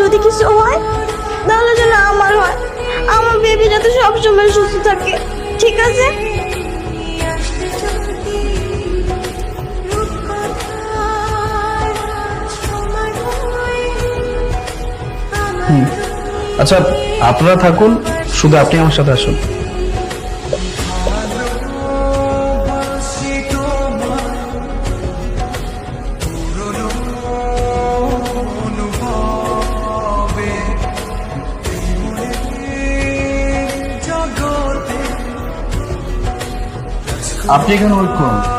যদি কিছু হয় তাহলে যেন আমার হয়, আমার বেবি যাতে সবসময় সুস্থ থাকে, ঠিক আছে? আচ্ছা, আপনারা থাকুন, শুধু আপনি আমার সাথে আসুন। আপনি এখানে ওয়েট করুন।